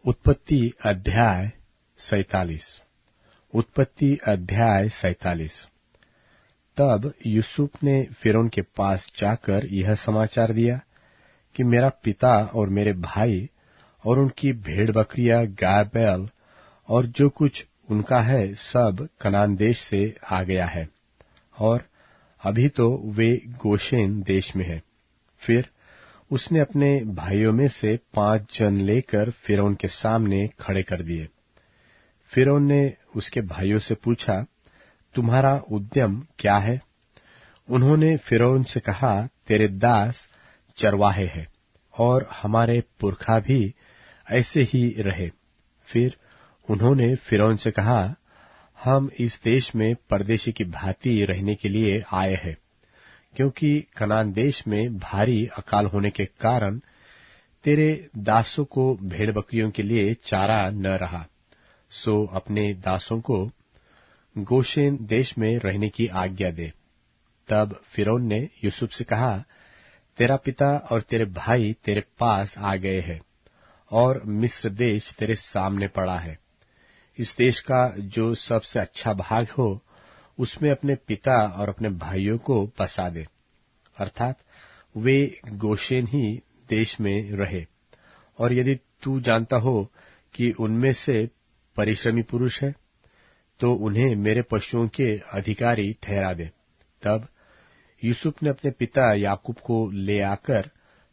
उत्पत्ति अध्याय 47। उत्पत्ति अध्याय 47। तब यूसुफ ने फिरौन के पास जाकर यह समाचार दिया कि मेरा पिता और मेरे भाई और उनकी भेड़ बकरियां, गाय बैल और जो कुछ उनका है सब कनान देश से आ गया है, और अभी तो वे गोशेन देश में है। फिर उसने अपने भाइयों में से 5 जन लेकर फिरौन के सामने खड़े कर दिए। फिरौन ने उसके भाइयों से पूछा, तुम्हारा उद्यम क्या है? उन्होंने फिरौन से कहा, तेरे दास चरवाहे हैं और हमारे पुरखा भी ऐसे ही रहे। फिर उन्होंने फिरौन से कहा, हम इस देश में परदेशी की भांति रहने के लिए आए हैं, क्योंकि कनान देश में भारी अकाल होने के कारण तेरे दासों को भेड़ बकरियों के लिए चारा न रहा, सो अपने दासों को गोशेन देश में रहने की आज्ञा दे। तब फिरौन ने यूसुफ से कहा, तेरा पिता और तेरे भाई तेरे पास आ गए हैं और मिस्र देश तेरे सामने पड़ा है। इस देश का जो सबसे अच्छा भाग हो उसमें अपने पिता और अपने भाइयों को बसा दे, अर्थात वे गोशेन ही देश में रहे। और यदि तू जानता हो कि उनमें से परिश्रमी पुरुष है, तो उन्हें मेरे पशुओं के अधिकारी ठहरा दे। तब यूसुफ ने अपने पिता याकूब को ले आकर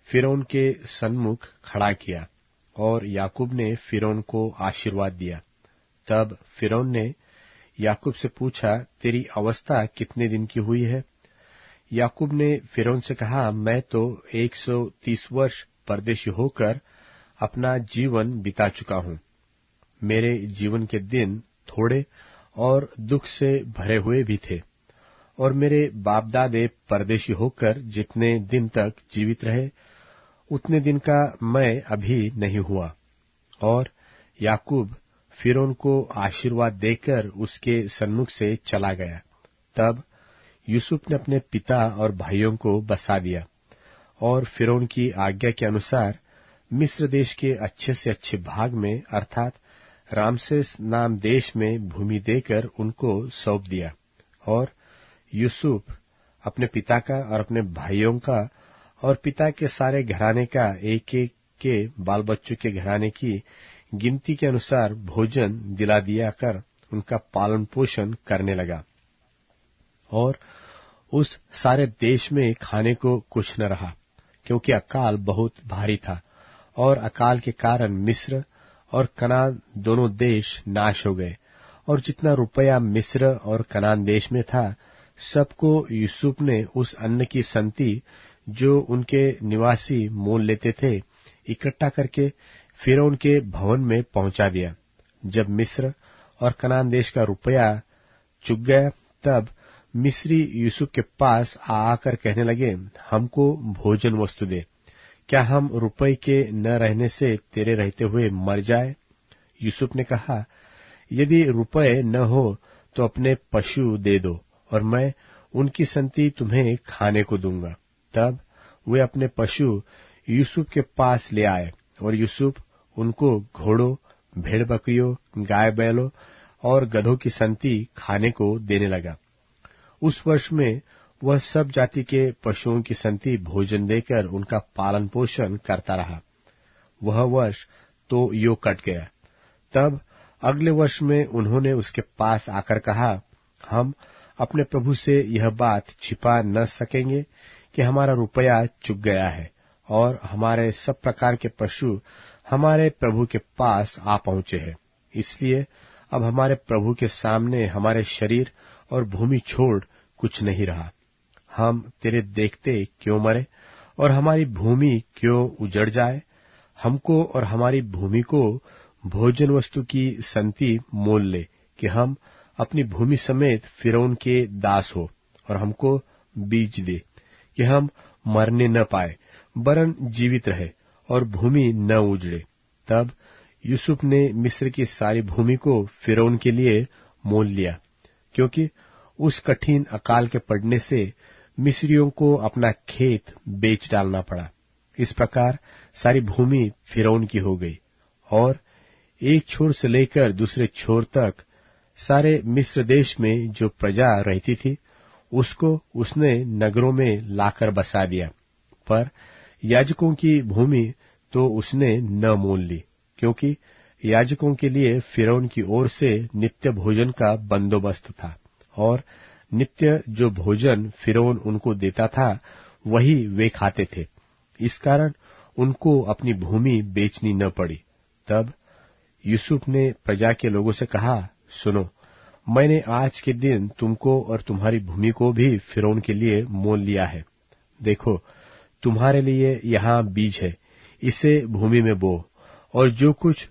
फिरौन के सन्मुख खड़ा किया, और याकूब ने फिरौन को आशीर्वाद दिया। तब फिरौन ने याकूब से पूछा, तेरी अवस्था कितने दिन की हुई है? याकूब ने फिरौन से कहा, मैं तो 130 वर्ष परदेशी होकर अपना जीवन बिता चुका हूं। मेरे जीवन के दिन थोड़े और दुख से भरे हुए भी थे, और मेरे बाप दादे परदेशी होकर जितने दिन तक जीवित रहे उतने दिन का मैं अभी नहीं हुआ। और याकूब फिरौन को आशीर्वाद देकर उसके सन्मुख से चला गया। तब यूसुफ ने अपने पिता और भाइयों को बसा दिया, और फिरौन की आज्ञा के अनुसार मिस्र देश के अच्छे से अच्छे भाग में, अर्थात रामसेस नाम देश में भूमि देकर उनको सौंप दिया। और यूसुफ अपने पिता का और अपने भाइयों का और पिता के सारे घराने का एक एक के बाल बच्चों के घराने की गिनती के अनुसार भोजन दिला दिया कर उनका पालन पोषण करने लगा। और उस सारे देश में खाने को कुछ न रहा, क्योंकि अकाल बहुत भारी था, और अकाल के कारण मिस्र और कनान दोनों देश नाश हो गए। और जितना रुपया मिस्र और कनान देश में था, सबको यूसुफ ने उस अन्न की संति जो उनके निवासी मोल लेते थे इकट्ठा करके फिरौन के भवन में पहुंचा दिया। जब मिस्र और कनान देश का रुपया चुक गया, तब मिस्री यूसुफ के पास आकर कहने लगे, हमको भोजन वस्तु दे, क्या हम रुपये के न रहने से तेरे रहते हुए मर जाए? यूसुफ ने कहा, यदि रुपये न हो तो अपने पशु दे दो, और मैं उनकी संति तुम्हें खाने को दूंगा। तब वे अपने पशु यूसुफ के पास ले आए, और यूसुफ उनको घोड़ों, भेड़ बकरियों, गाय बैलों और गधों की संति खाने को देने लगा। उस वर्ष में वह सब जाति के पशुओं की संति भोजन देकर उनका पालन पोषण करता रहा। वह वर्ष तो यो कट गया। तब अगले वर्ष में उन्होंने उसके पास आकर कहा, हम अपने प्रभु से यह बात छिपा न सकेंगे कि हमारा रुपया चुक गया है, और हमारे सब प्रकार के पशु हमारे प्रभु के पास आ पहुंचे हैं। इसलिए अब हमारे प्रभु के सामने हमारे शरीर और भूमि छोड़ कुछ नहीं रहा। हम तेरे देखते क्यों मरे और हमारी भूमि क्यों उजड़ जाए? हमको और हमारी भूमि को भोजन वस्तु की संति मोल ले, कि हम अपनी भूमि समेत फिरौन के दास हो, और हमको बीज दे कि हम मरने न पाए, वरन जीवित रहे और भूमि न उजड़े। तब यूसुफ ने मिस्र की सारी भूमि को फिरौन के लिए मोल लिया, क्योंकि उस कठिन अकाल के पड़ने से मिस्रियों को अपना खेत बेच डालना पड़ा। इस प्रकार सारी भूमि फिरौन की हो गई, और एक छोर से लेकर दूसरे छोर तक सारे मिस्र देश में जो प्रजा रहती थी, उसको उसने नगरों में लाकर बसा दिया। पर याजकों की भूमि तो उसने न मोल ली, क्योंकि याजकों के लिए फिरौन की ओर से नित्य भोजन का बंदोबस्त था, और नित्य जो भोजन फिरौन उनको देता था वही वे खाते थे। इस कारण उनको अपनी भूमि बेचनी न पड़ी। तब यूसुफ ने प्रजा के लोगों से कहा, सुनो, मैंने आज के दिन तुमको और तुम्हारी भूमि को भी फिरौन के लिए मोल लिया है। देखो, तुम्हारे लिए यहाँ बीज है, इसे भूमि में बो, और जो कुछ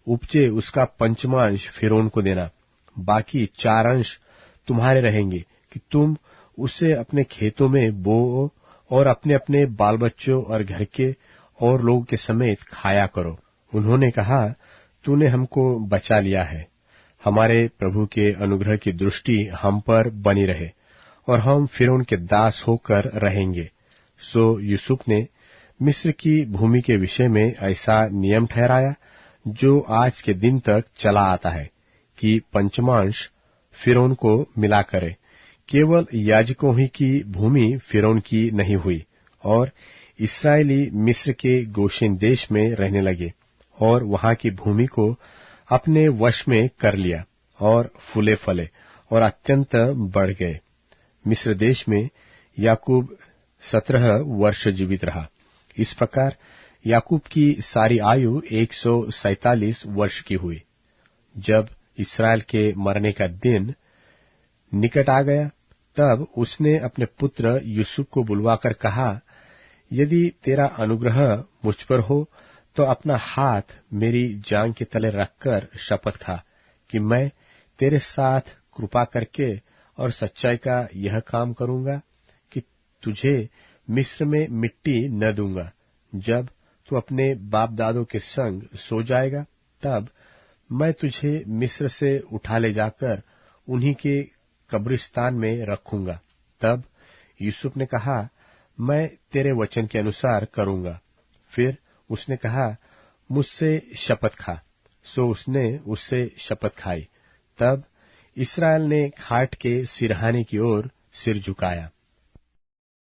उपजे उसका पंचमांश फिरौन को देना। बाकी 4 अंश तुम्हारे रहेंगे कि तुम उसे अपने खेतों में बो और अपने अपने बाल बच्चों और घर के और लोगों के समेत खाया करो। उन्होंने कहा, तूने हमको बचा लिया है। हमारे प्रभु के अनुग्रह की दृष्टि हम पर बनी रहे, और हम फिरौन के दास होकर रहेंगे। सो यूसुफ ने मिस्र की भूमि के विषय में ऐसा नियम ठहराया, जो आज के दिन तक चला आता है, कि पंचमांश फिरौन को मिला करे। केवल याजकों ही की भूमि फिरौन की नहीं हुई, और इस्राएली मिस्र के गोशेन देश में रहने लगे, और वहां की भूमि को अपने वश में कर लिया, और फूले फले और अत्यंत बढ़ गए। मिस्र देश में याकूब 17 वर्ष जीवित रहा। इस प्रकार याकूब की सारी आयु 147 वर्ष की हुई। जब इस्राएल के मरने का दिन निकट आ गया, तब उसने अपने पुत्र यूसुफ को बुलवाकर कहा, यदि तेरा अनुग्रह मुझ पर हो तो अपना हाथ मेरी जांघ के तले रखकर शपथ खा कि मैं तेरे साथ कृपा करके और सच्चाई का यह काम करूंगा कि तुझे मिस्र में मिट्टी न दूंगा। जब तू अपने बाप दादों के संग सो जाएगा, तब मैं तुझे मिस्र से उठा ले जाकर उन्हीं के कब्रिस्तान में रखूंगा। तब यूसुफ ने कहा, मैं तेरे वचन के अनुसार करूंगा। फिर उसने कहा, मुझसे शपथ खा। सो उसने उससे शपथ खाई। तब इस्राएल ने खाट के सिरहाने की ओर सिर झुकाया।